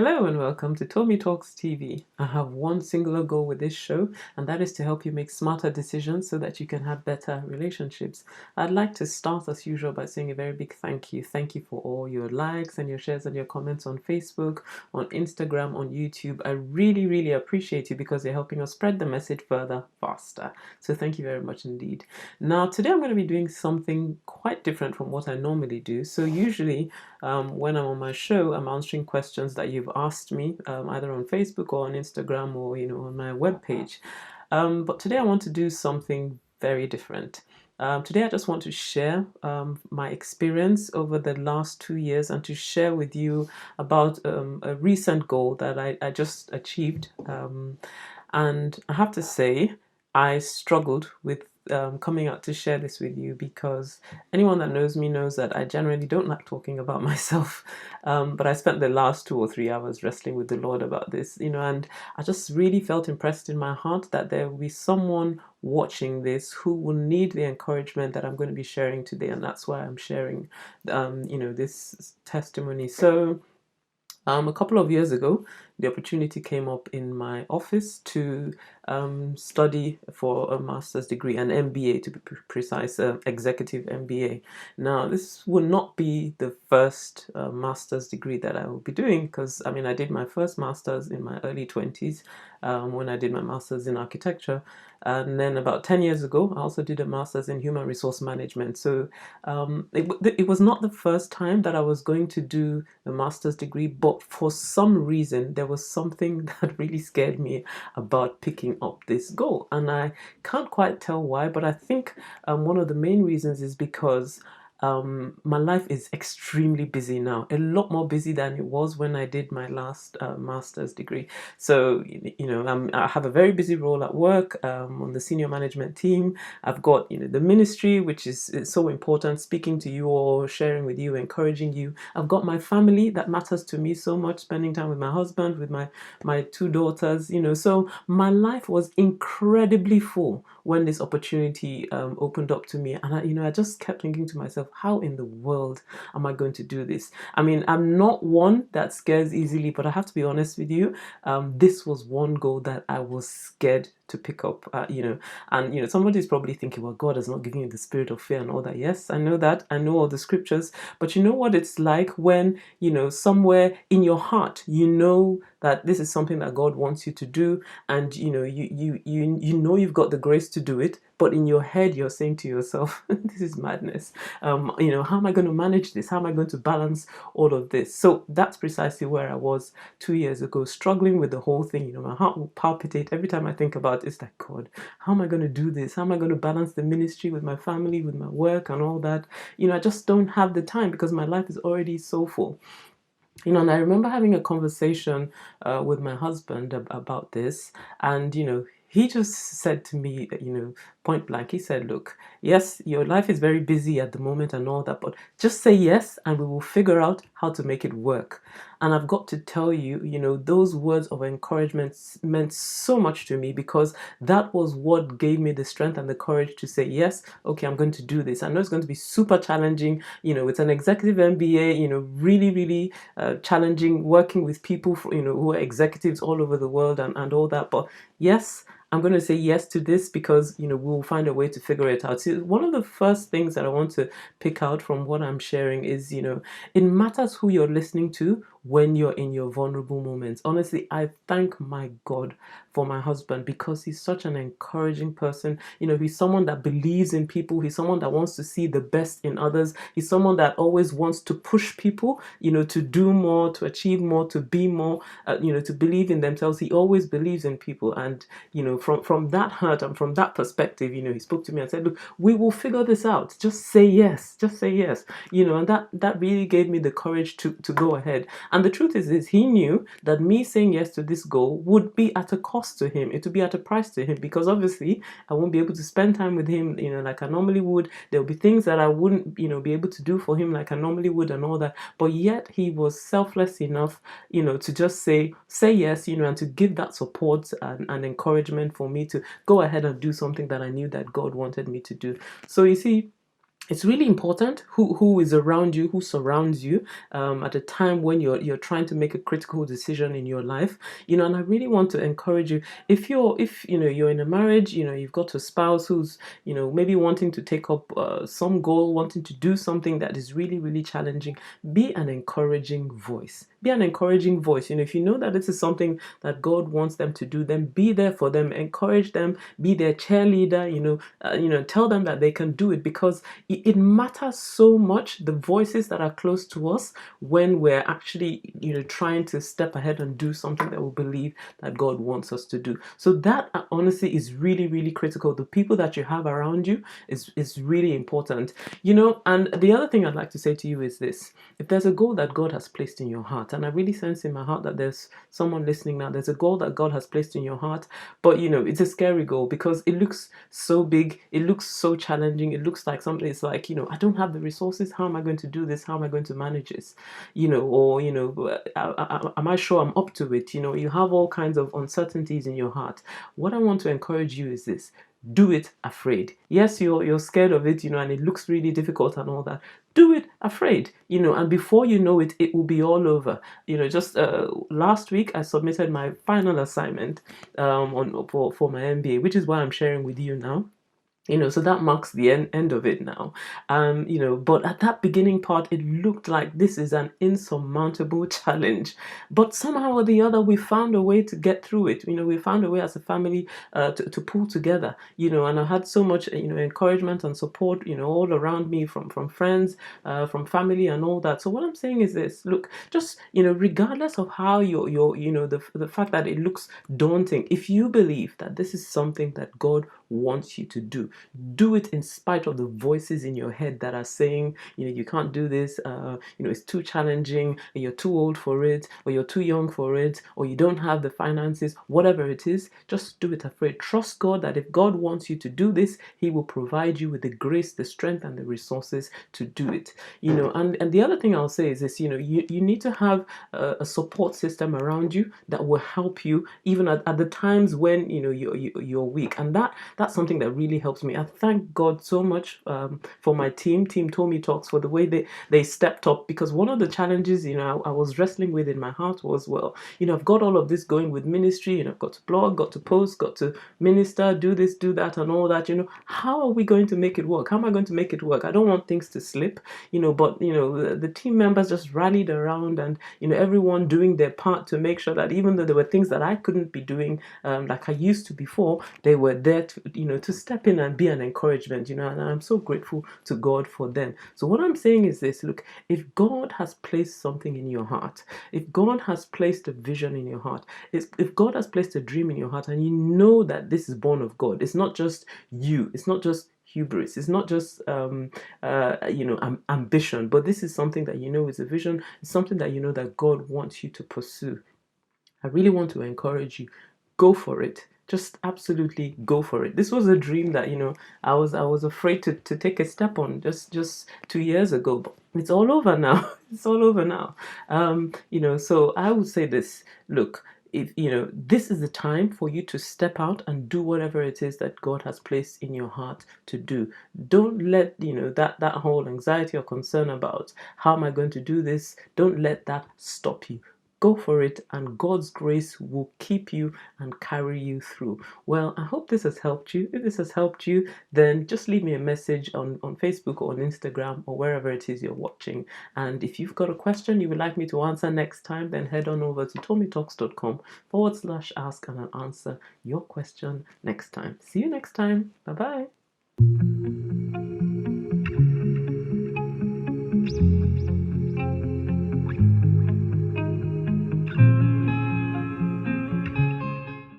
Hello and welcome to Tommy Talks TV. I have one singular goal with this show, and that is to help you make smarter decisions so that you can have better relationships. I'd like to start as usual by saying a very big thank you. Thank you for all your likes and your shares and your comments on Facebook, on Instagram, on YouTube. I really, really appreciate you because you're helping us spread the message further faster. So thank you very much indeed. Now, today I'm going to be doing something quite different from what I normally do. So usually when I'm on my show, I'm answering questions that you've asked me either on Facebook or on Instagram or on my webpage. But today I want to do something very different. Today I just want to share my experience over the last 2 years and to share with you about a recent goal that I just achieved. And I have to say, I struggled with coming out to share this with you because anyone that knows me knows that I generally don't like talking about myself. But I spent the last 2 or 3 hours wrestling with the Lord about this, and I just really felt impressed in my heart that there will be someone watching this who will need the encouragement that I'm going to be sharing today, and that's why I'm sharing, this testimony. So, a couple of years ago, the opportunity came up in my office to study for a master's degree, an MBA to be precise, executive MBA. Now, this will not be the first master's degree that I will be doing because, I did my first master's in my early 20s when I did my master's in architecture. And then about 10 years ago, I also did a master's in human resource management. So it was not the first time that I was going to do a master's degree, but for some reason, there was something that really scared me about picking up this goal. And I can't quite tell why, but I think one of the main reasons is because my life is extremely busy now, a lot more busy than it was when I did my last master's degree. So, I have a very busy role at work on the senior management team. I've got, the ministry, which is so important, speaking to you all, sharing with you, encouraging you. I've got my family that matters to me so much, spending time with my husband, with my two daughters, so my life was incredibly full when this opportunity opened up to me. And I just kept thinking to myself, how in the world am I going to do this? I'm not one that scares easily, but I have to be honest with you. This was one goal that I was scared to pick up, and somebody's probably thinking, well, God has not given you the spirit of fear and all that. Yes, I know that. I know all the scriptures, but you know what it's like when, somewhere in your heart, that this is something that God wants you to do, and you've got the grace to do it, but in your head you're saying to yourself, this is madness. How am I going to manage this? How am I going to balance all of this? So that's precisely where I was 2 years ago, struggling with the whole thing. My heart will palpitate every time I think about it. It's like, God, how am I going to do this? How am I going to balance the ministry with my family, with my work and all that? I just don't have the time because my life is already so full. And I remember having a conversation with my husband about this, and he just said to me, point blank, he said, look, yes, your life is very busy at the moment and all that, but just say yes and we will figure out how to make it work. And I've got to tell you, those words of encouragement meant so much to me because that was what gave me the strength and the courage to say, yes, okay, I'm going to do this. I know it's going to be super challenging. It's an executive MBA, really, really challenging, working with people, who are executives all over the world and all that. But yes, I'm going to say yes to this because, we'll find a way to figure it out. So one of the first things that I want to pick out from what I'm sharing is, it matters who you're listening to when you're in your vulnerable moments. Honestly, I thank my God for my husband because he's such an encouraging person. He's someone that believes in people. He's someone that wants to see the best in others. He's someone that always wants to push people, to do more, to achieve more, to be more, to believe in themselves. He always believes in people. And, from that hurt and from that perspective, he spoke to me and said, look, we will figure this out. Just say yes. Just say yes. And that really gave me the courage to go ahead. And the truth is he knew that me saying yes to this goal would be at a cost to him. It would be at a price to him because obviously I won't be able to spend time with him, like I normally would. There'll be things that I wouldn't, be able to do for him like I normally would and all that. But yet he was selfless enough, to just say yes, and to give that support and encouragement for me to go ahead and do something that I knew that God wanted me to do. So you see, it's really important who is around you, who surrounds you at a time when you're trying to make a critical decision in your life. And I really want to encourage you, if you're in a marriage, you've got a spouse who's maybe wanting to take up some goal, wanting to do something that is really, really challenging. Be an encouraging voice. Be an encouraging voice. If you know that this is something that God wants them to do, then be there for them, encourage them, be their cheerleader. Tell them that they can do it, because it matters so much, the voices that are close to us, when we're actually trying to step ahead and do something that we believe that God wants us to do. So that honestly is really, really critical. The people that you have around you is really important. And the other thing I'd like to say to you is this: if there's a goal that God has placed in your heart, and I really sense in my heart that there's someone listening now, there's a goal that God has placed in your heart, but it's a scary goal because it looks so big, it looks so challenging, it looks like something, it's like, I don't have the resources, how am I going to do this, how am I going to manage this, or am I sure I'm up to it? You have all kinds of uncertainties in your heart. What I want to encourage you is this: do it afraid. Yes, you're scared of it, and it looks really difficult and all that. Do it afraid, and before you know it, it will be all over. Just last week I submitted my final assignment for my MBA, which is why I'm sharing with you now. So that marks the end of it now. But at that beginning part, it looked like this is an insurmountable challenge. But somehow or the other, we found a way to get through it. We found a way as a family to pull together. And I had so much, encouragement and support, all around me from friends, from family, and all that. So what I'm saying is this: look, just regardless of how the fact that it looks daunting, if you believe that this is something that God wants you to do it in spite of the voices in your head that are saying, you can't do this, it's too challenging, or you're too old for it, or you're too young for it, or you don't have the finances, whatever it is. Just do it afraid. Trust God that if God wants you to do this, He will provide you with the grace, the strength, and the resources to do it. And the other thing I'll say is this: you need to have a support system around you that will help you even at the times when you're weak. And that's something that really helps me. I thank God so much for my Team Tomi Talks, for the way they stepped up, because one of the challenges I was wrestling with in my heart was, well, I've got all of this going with ministry, I've got to blog, got to post, got to minister, do this, do that, and all that. How are we going to make it work? How am I going to make it work? I don't want things to slip, but the team members just rallied around, and everyone doing their part to make sure that even though there were things that I couldn't be doing like I used to before, they were there to step in and be an encouragement, and I'm so grateful to God for them. So what I'm saying is this: look, if God has placed something in your heart, if God has placed a vision in your heart, if God has placed a dream in your heart, and you know that this is born of God, it's not just you, it's not just hubris, it's not just ambition, but this is something that is a vision, it's something that that God wants you to pursue. I really want to encourage you. Go for it. Just absolutely go for it. This was a dream that I was afraid to take a step on just 2 years ago, but it's all over now. It's all over now. So I would say this: look, if this is the time for you to step out and do whatever it is that God has placed in your heart to do. Don't let that whole anxiety or concern about how am I going to do this, don't let that stop you. Go for it, and God's grace will keep you and carry you through. Well, I hope this has helped you. If this has helped you, then just leave me a message on Facebook or on Instagram or wherever it is you're watching. And if you've got a question you would like me to answer next time, then head on over to tomitalks.com/ask, and I'll answer your question next time. See you next time. Bye bye.